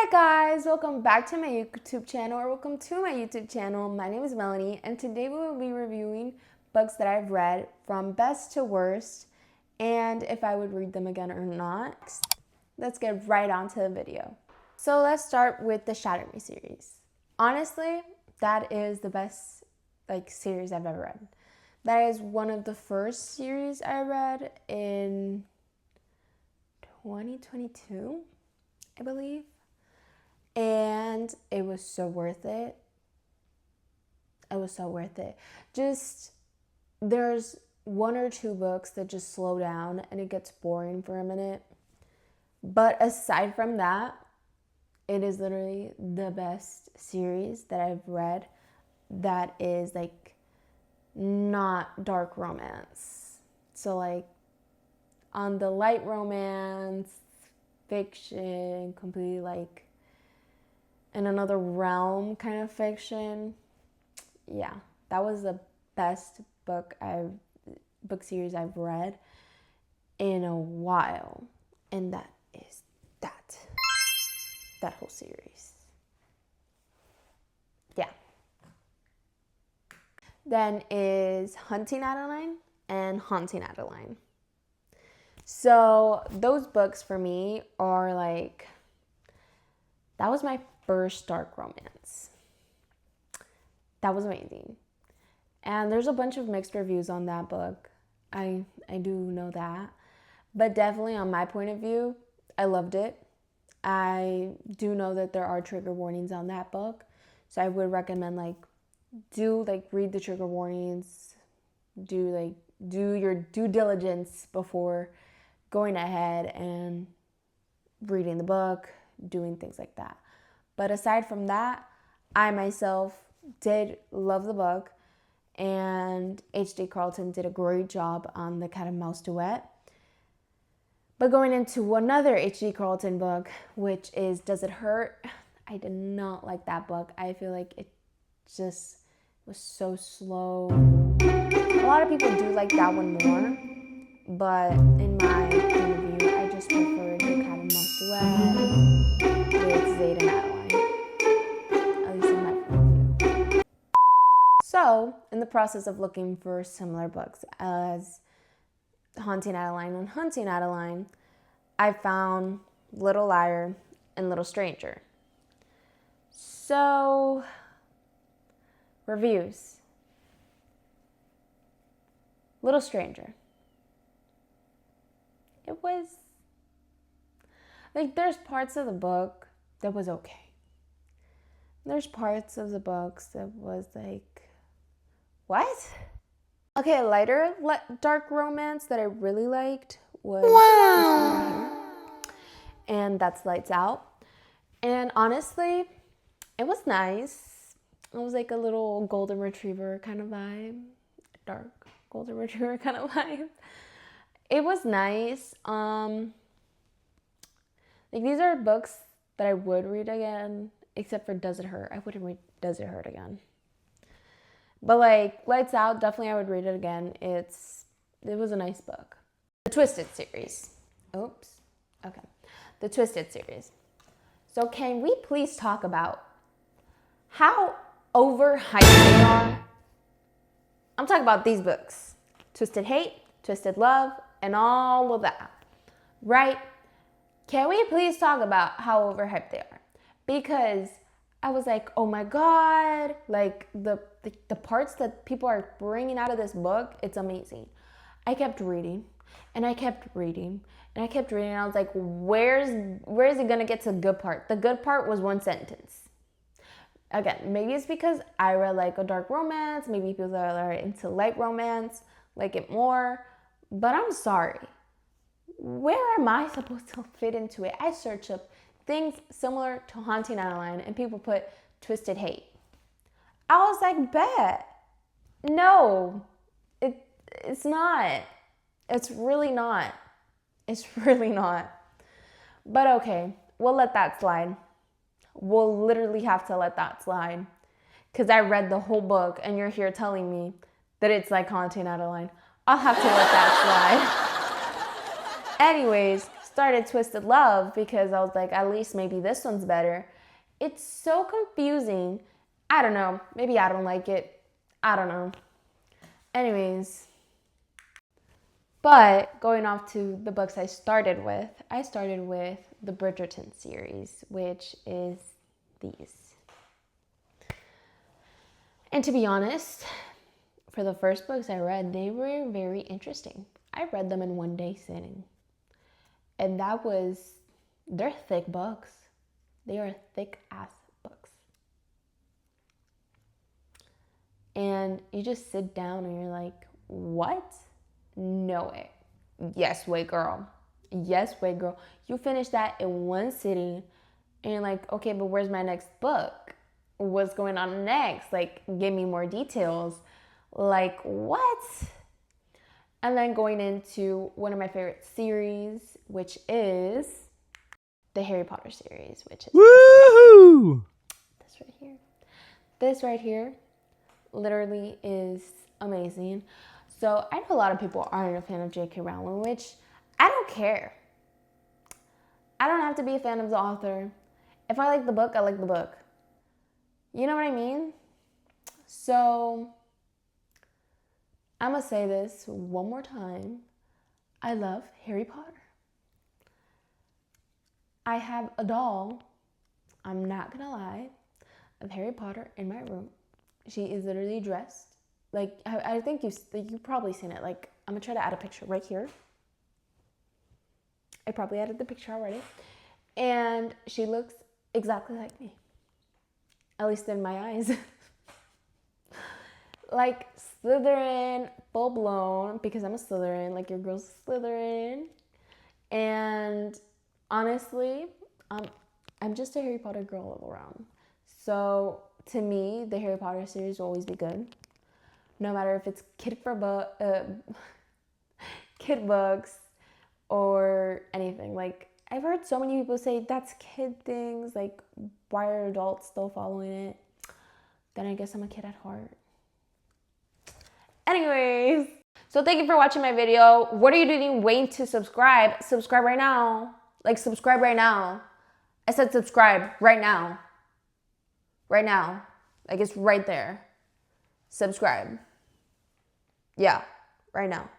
Hi guys, welcome back to my YouTube channel, or welcome to my YouTube channel. My name is Melanie, and today we will be reviewing books that I've read from best to worst, and if I would read them again or not. Let's get right on to the video. So let's start with the Shatter Me series. Honestly, that is the best series I've ever read. That is one of the first series I read in 2022, I believe. And it was so worth it. It was so worth it. Just, there's one or two books that just slow down and it gets boring for a minute. But aside from that, it is literally the best series that I've read that is not dark romance. So on the light romance, fiction, completely in another realm kind of fiction. Yeah, that was the best book series I've read in a while. And that is that whole series. Yeah. Then is Hunting Adeline and Haunting Adeline. So those books for me are that was my first dark romance. That was amazing. And there's a bunch of mixed reviews on that book. I do know that. But definitely on my point of view, I loved it. I do know that there are trigger warnings on that book. So I would recommend read the trigger warnings. Do your due diligence before going ahead and reading the book, doing things like that. But aside from that, I myself did love the book, and H.D. Carlton did a great job on the cat and mouse duet. But going into another H.D. Carlton book, which is Does It Hurt? I did not like that book. I feel like it just was so slow. A lot of people do like that one more, but in my point of view, I just preferred the cat and mouse duet with Zayd and Adeline. At least in my point of view. So, in the process of looking for similar books as Haunting Adeline and Hunting Adeline, I found Little Liar and Little Stranger. So, reviews. Little Stranger. It was, there's parts of the book that was okay. There's parts of the books that was what? Okay, a lighter dark romance that I really liked was and that's Lights Out. And honestly, it was nice. It was like a little golden retriever kind of vibe. Dark golden retriever kind of vibe. It was nice. These are books that I would read again, except for Does It Hurt? I wouldn't read Does It Hurt again. But Lights Out, definitely I would read it again. It was a nice book. The Twisted series. Oops. Okay. The Twisted series. So can we please talk about how overhyped they are? I'm talking about these books. Twisted Hate, Twisted Love, and all of that. Right? Can we please talk about how overhyped they are? Because I was like, oh my God, the parts that people are bringing out of this book, it's amazing. I kept reading, and I kept reading, and I kept reading, and I was like, where is it gonna get to the good part? The good part was one sentence. Again, maybe it's because I read a dark romance, maybe people that are into light romance like it more, but I'm sorry. Where am I supposed to fit into it? I search up things similar to Haunting Adeline, and people put Twisted Hate. I was like, bet. No, it's not. It's really not. It's really not. But okay, we'll let that slide. We'll literally have to let that slide. Because I read the whole book, and you're here telling me that it's like Haunting Adeline. I'll have to let that slide. Anyways, started Twisted Love because I was like, at least maybe this one's better. It's so confusing. I don't know. Maybe I don't like it. I don't know. Anyways. But going off to the books I started with the Bridgerton series, which is these. And to be honest, for the first books I read, they were very interesting. I read them in one day sitting. And they're thick books. They are thick ass books. And you just sit down and you're like, what? No way. Yes way, girl. Yes way, girl. You finish that in one sitting and you're like, okay, but where's my next book? What's going on next? Like, give me more details. Like, what? And then going into one of my favorite series, which is the Harry Potter series, which is woohoo! This right here. This right here literally is amazing. So I know a lot of people aren't a fan of J.K. Rowling, which I don't care. I don't have to be a fan of the author. If I like the book, I like the book. You know what I mean? So I'm going to say this one more time. I love Harry Potter. I have a doll, I'm not going to lie, of Harry Potter in my room. She is literally dressed. Like, I think you've probably seen it. Like, I'm going to try to add a picture right here. I probably added the picture already. And she looks exactly like me. At least in my eyes. Like, Slytherin, full blown, because I'm a Slytherin. Like, your girl's a Slytherin. And honestly, I'm just a Harry Potter girl all around. So, to me, the Harry Potter series will always be good. No matter if it's kid books or anything. Like, I've heard so many people say that's kid things. Like, why are adults still following it? Then I guess I'm a kid at heart. Anyways, so thank you for watching my video. What are you doing waiting to subscribe? Subscribe right now. Like, subscribe right now. I said subscribe right now. Right now. Like, it's right there. Subscribe. Yeah, right now.